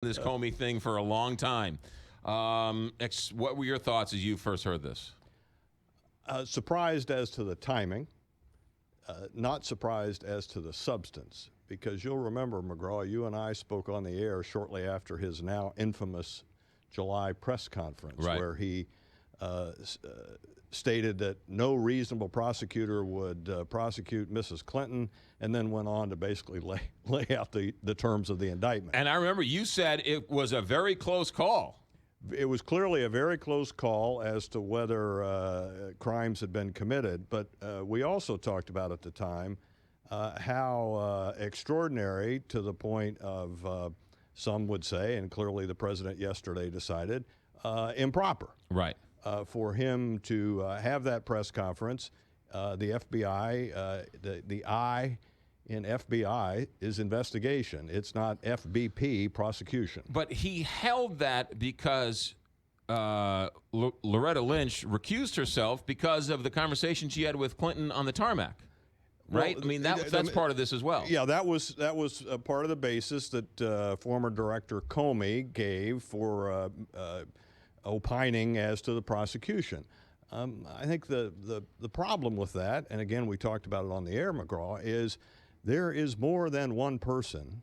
this Comey thing for a long time. What were your thoughts as you first heard this? Surprised as to the timing, not surprised as to the substance, because you'll remember, McGraw, you and I spoke on the air shortly after his now infamous July press conference, right, where he stated that no reasonable prosecutor would prosecute Mrs. Clinton, and then went on to basically lay out the terms of the indictment. And I remember you said it was a very close call. It was clearly a very close call as to whether crimes had been committed, but we also talked about at the time how extraordinary, to the point of, some would say, and clearly the president yesterday decided, improper. Right. For him to have that press conference. The FBI, the I in FBI is investigation. It's not FBP, prosecution. But he held that because Loretta Lynch recused herself because of the conversation she had with Clinton on the tarmac. Right? Well, I mean, that's part of this as well. Yeah, that was a part of the basis that former Director Comey gave for opining as to the prosecution. I think the problem with that, and again, we talked about it on the air, McGraw, is there is more than one person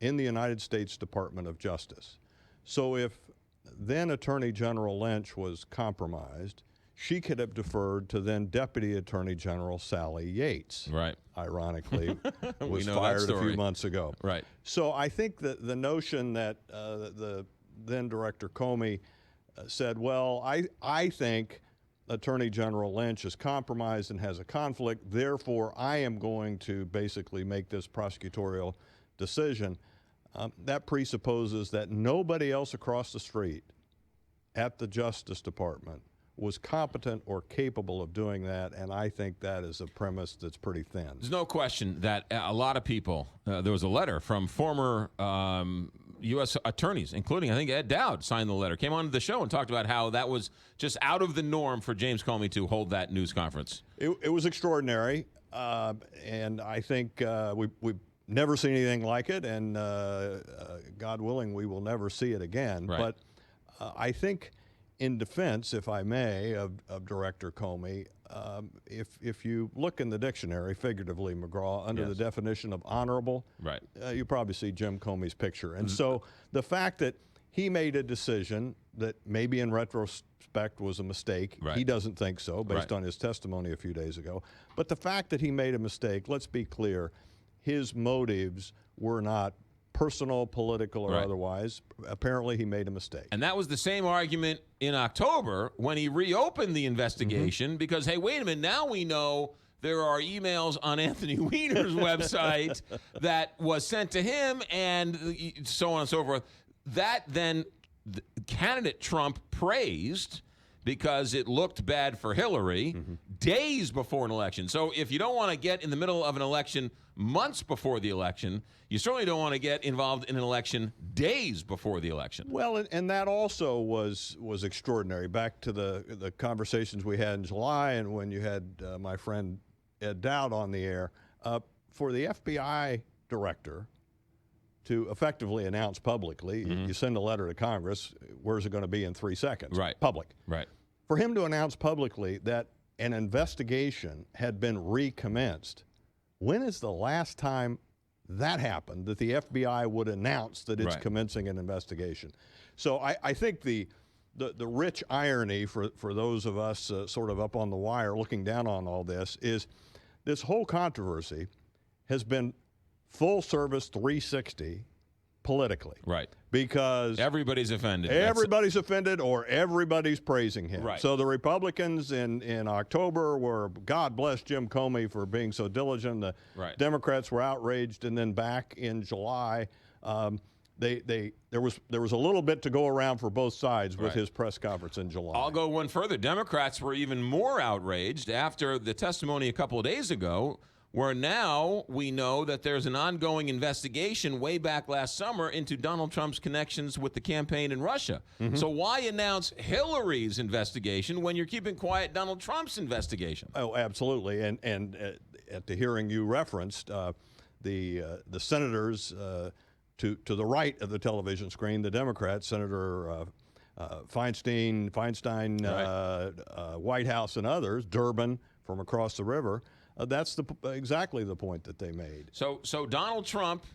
in the United States Department of Justice. So if then Attorney General Lynch was compromised, she could have deferred to then Deputy Attorney General Sally Yates. Right. Ironically, was fired a few months ago. Right. So I think that the notion that the then Director Comey said, well, I think Attorney General Lynch is compromised and has a conflict, therefore I am going to basically make this prosecutorial decision. That presupposes that nobody else across the street at the Justice Department was competent or capable of doing that, and I think that is a premise that's pretty thin. There's no question that a lot of people, there was a letter from former U.S. attorneys, including, I think, Ed Dowd signed the letter, came on the show and talked about how that was just out of the norm for James Comey to hold that news conference. It was extraordinary, and I think we've never seen anything like it, and God willing, we will never see it again. Right. But I think, in defense, if I may, of Director Comey, if you look in the dictionary, figuratively, McGraw, under the definition of honorable, right, you probably see Jim Comey's picture. And so the fact that he made a decision that maybe in retrospect was a mistake, he doesn't think so, based on his testimony a few days ago. But the fact that he made a mistake, let's be clear, his motives were not personal, political, or otherwise. Apparently, he made a mistake. And that was the same argument in October when he reopened the investigation because, hey, wait a minute, now we know there are emails on Anthony Weiner's website that was sent to him and so on and so forth. That then candidate Trump praised because it looked bad for Hillary days before an election. So if you don't want to get in the middle of an election months before the election, you certainly don't want to get involved in an election days before the election. Well, and that also was extraordinary. Back to the conversations we had in July and when you had my friend Ed Dowd on the air, for the FBI director to effectively announce publicly, you send a letter to Congress, where's it going to be in 3 seconds? Right. Public. Right. For him to announce publicly that an investigation had been recommenced, when is the last time that happened, that the FBI would announce that it's commencing an investigation? So I think the rich irony for those of us sort of up on the wire looking down on all this is this whole controversy has been full service 360 politically. Right. Because everybody's offended. Everybody's offended or everybody's praising him. Right. So the Republicans in October were, God bless Jim Comey for being so diligent. The Democrats were outraged. And then back in July, there was a little bit to go around for both sides with his press conference in July. I'll go one further. Democrats were even more outraged after the testimony a couple of days ago, where now we know that there's an ongoing investigation way back last summer into Donald Trump's connections with the campaign in Russia. So why announce Hillary's investigation when you're keeping quiet Donald Trump's investigation? Oh, absolutely. And at the hearing you referenced, the senators to the right of the television screen, the Democrats, Senator Feinstein, White House, and others, Durbin from across the river. That's exactly the point that they made. So Donald Trump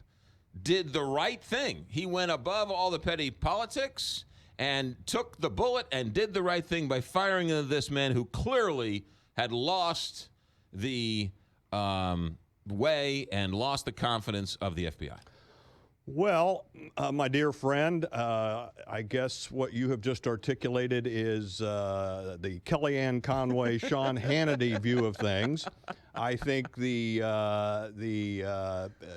did the right thing. He went above all the petty politics and took the bullet and did the right thing by firing this man who clearly had lost the way and lost the confidence of the FBI. Well, my dear friend, I guess what you have just articulated is the Kellyanne Conway, Sean Hannity view of things. I think the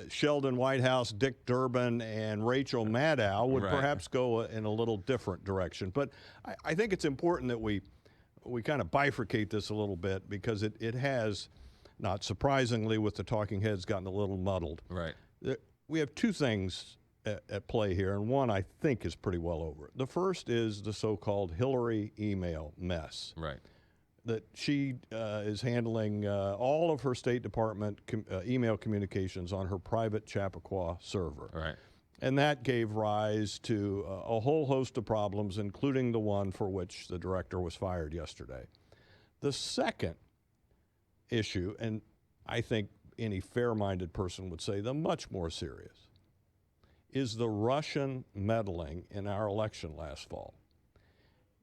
Sheldon Whitehouse, Dick Durbin, and Rachel Maddow would perhaps go in a little different direction. But I think it's important that we kind of bifurcate this a little bit, because it has, not surprisingly with the talking heads, gotten a little muddled. Right. We have two things at play here, and one I think is pretty well over. The first is the so-called Hillary email mess. Right. That she is handling all of her State Department email communications on her private Chappaqua server. Right. And that gave rise to a whole host of problems, including the one for which the director was fired yesterday. The second issue, and I think any fair-minded person would say the much more serious, is the Russian meddling in our election last fall.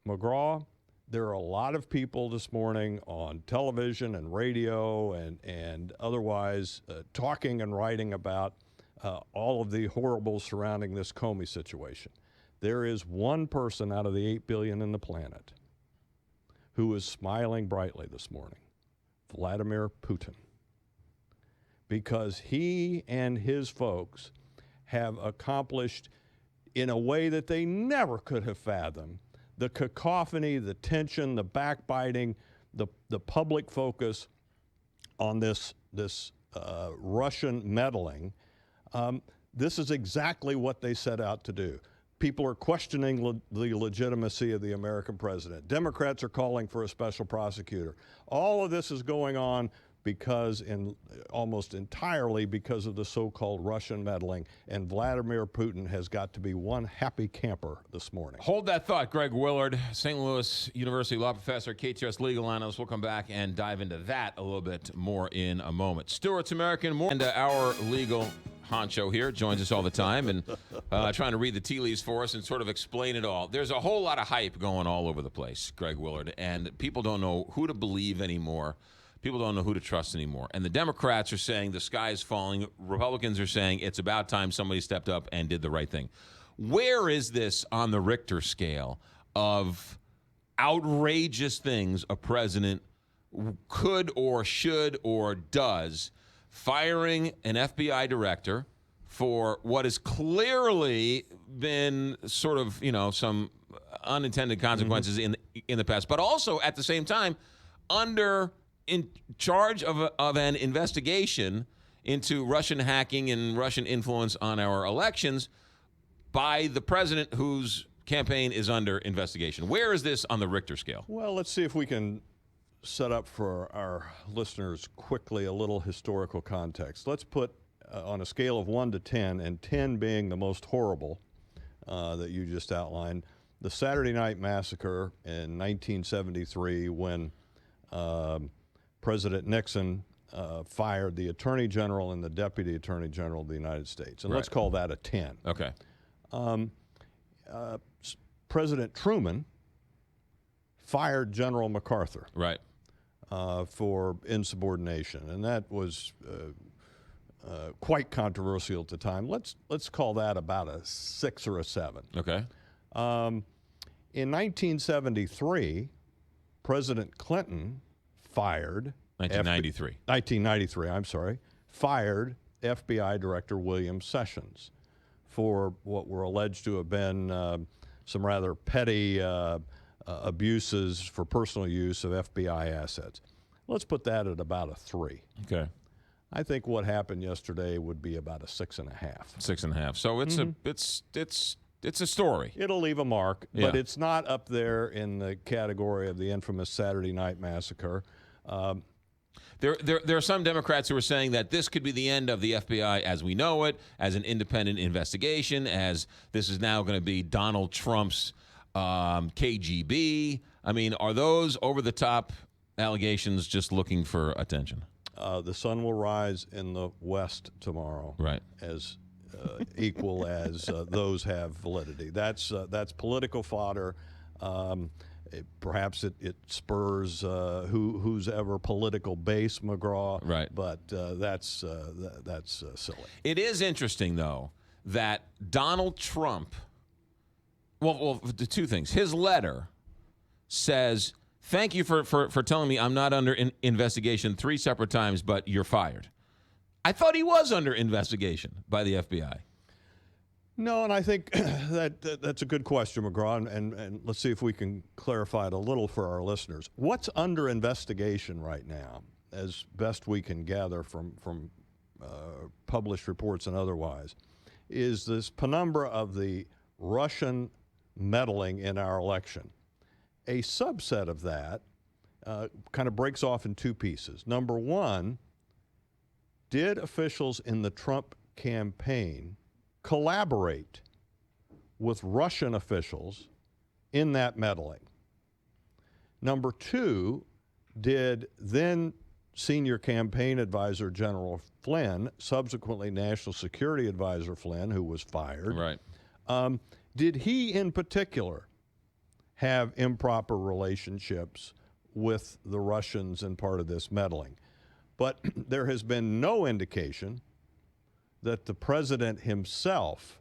McGraw, there are a lot of people this morning on television and radio and otherwise talking and writing about all of the horribles surrounding this Comey situation. There is one person out of the 8 billion in the planet who is smiling brightly this morning, Vladimir Putin, because he and his folks have accomplished, in a way that they never could have fathomed, the cacophony, the tension, the backbiting, the public focus on this Russian meddling. This is exactly what they set out to do. People are questioning the legitimacy of the American president. Democrats are calling for a special prosecutor. All of this is going on because, almost entirely because of the so-called Russian meddling, and Vladimir Putin has got to be one happy camper this morning. Hold that thought. Greg Willard, St. Louis University law professor, KTRS legal analyst. We'll come back and dive into that a little bit more in a moment. Stewart's American Morning, and our legal honcho here joins us all the time and trying to read the tea leaves for us and sort of explain it all. There's a whole lot of hype going all over the place, Greg Willard, and people don't know who to believe anymore. People don't know who to trust anymore. And the Democrats are saying the sky is falling. Republicans are saying it's about time somebody stepped up and did the right thing. Where is this on the Richter scale of outrageous things a president could or should or does, firing an FBI director for what has clearly been sort of, some unintended consequences in the past, but also at the same time in charge of an investigation into Russian hacking and Russian influence on our elections by the president whose campaign is under investigation. Where is this on the Richter scale? Well, let's see if we can set up for our listeners quickly a little historical context. Let's put on a scale of 1 to 10, and 10 being the most horrible that you just outlined, the Saturday Night Massacre in 1973 when President Nixon fired the Attorney General and the Deputy Attorney General of the United States. And let's call that a 10. Okay. President Truman fired General MacArthur. Right. For insubordination. And that was quite controversial at the time. Let's call that about a 6 or a 7. Okay. In 1973, President Clinton fired 1993, I'm sorry, fired FBI Director William Sessions for what were alleged to have been some rather petty abuses for personal use of FBI assets. Let's put that at about a 3. Okay. I think what happened yesterday would be about a 6.5. 6.5. So it's a story. It'll leave a mark, but it's not up there in the category of the infamous Saturday Night Massacre. There are some Democrats who are saying that this could be the end of the FBI as we know it, as an independent investigation, as this is now going to be Donald Trump's KGB. I mean, are those over-the-top allegations just looking for attention? The sun will rise in the west tomorrow. Right. As equal as those have validity. That's political fodder. Perhaps it spurs whose ever political base, McGraw. Right. But that's silly. It is interesting, though, that Donald Trump. Well, the two things. His letter says, "Thank you for telling me I'm not under investigation 3 separate times, but you're fired." I thought he was under investigation by the FBI. No, and I think that's a good question, McGraw, and let's see if we can clarify it a little for our listeners. What's under investigation right now, as best we can gather from published reports and otherwise, is this penumbra of the Russian meddling in our election. A subset of that kind of breaks off in 2 pieces. Number one, did officials in the Trump campaign collaborate with Russian officials in that meddling? Number 2, did then senior campaign advisor General Flynn, subsequently National Security Advisor Flynn, who was fired, Right. Did he in particular have improper relationships with the Russians in part of this meddling? But there has been no indication that the president himself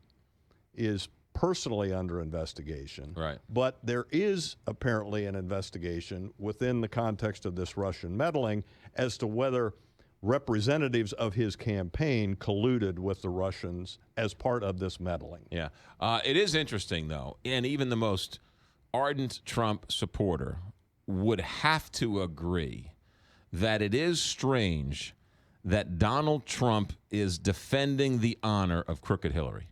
is personally under investigation. Right. But there is apparently an investigation within the context of this Russian meddling as to whether representatives of his campaign colluded with the Russians as part of this meddling. Yeah. It is interesting, though, and even the most ardent Trump supporter would have to agree that it is strange that Donald Trump is defending the honor of crooked Hillary.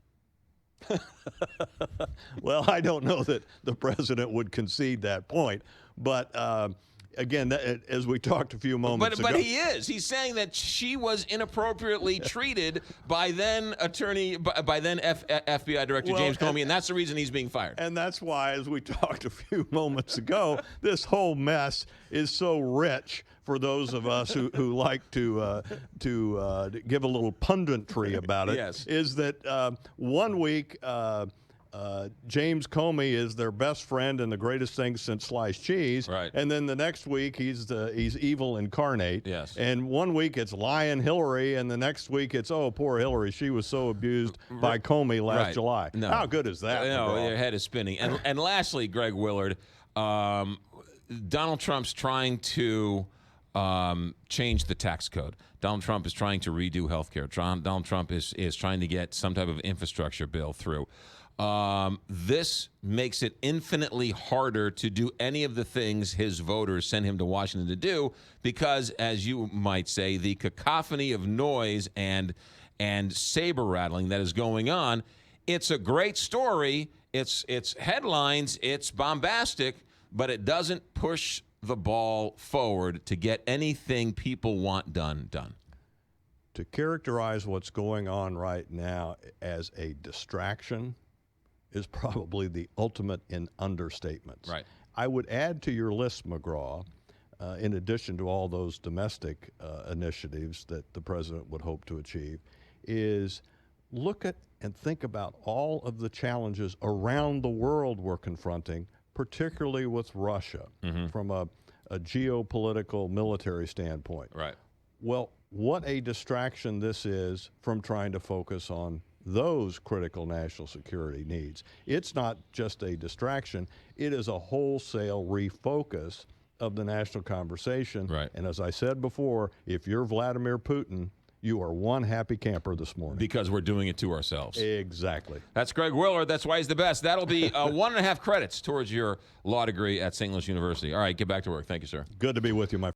Well, I don't know that the president would concede that point, but again, as we talked a few moments ago. But he is. He's saying that she was inappropriately treated by then FBI Director James Comey, and that's the reason he's being fired. And that's why, as we talked a few moments ago, this whole mess is so rich for those of us who like to give a little punditry about it. Yes. Is that 1 week James Comey is their best friend and the greatest thing since sliced cheese. Right. And then the next week he's evil incarnate. Yes. And 1 week it's lying Hillary, and the next week it's, oh, poor Hillary, she was so abused by Comey last Right. July. No. How good is that? No, McGraw? your head is spinning. And lastly, Greg Willard, Donald Trump's trying to change the tax code. Donald Trump is trying to redo health care. Donald Trump is trying to get some type of infrastructure bill through. This makes it infinitely harder to do any of the things his voters send him to Washington to do because, as you might say, the cacophony of noise and saber rattling that is going on, it's a great story. It's headlines. It's bombastic, but it doesn't push the ball forward to get anything people want done. To characterize what's going on right now as a distraction is probably the ultimate in understatements. Right. I would add to your list, McGraw, in addition to all those domestic initiatives that the president would hope to achieve, is look at and think about all of the challenges around the world we're confronting, particularly with Russia, from a geopolitical military standpoint. Right. Well, what a distraction this is from trying to focus on those critical national security needs. It's not just a distraction, it is a wholesale refocus of the national conversation. Right. And as I said before, if you're Vladimir Putin, you are one happy camper this morning. Because we're doing it to ourselves. Exactly. That's Greg Willard. That's why he's the best. That'll be 1.5 credits towards your law degree at St. Louis University. All right, get back to work. Thank you, sir. Good to be with you, my friend.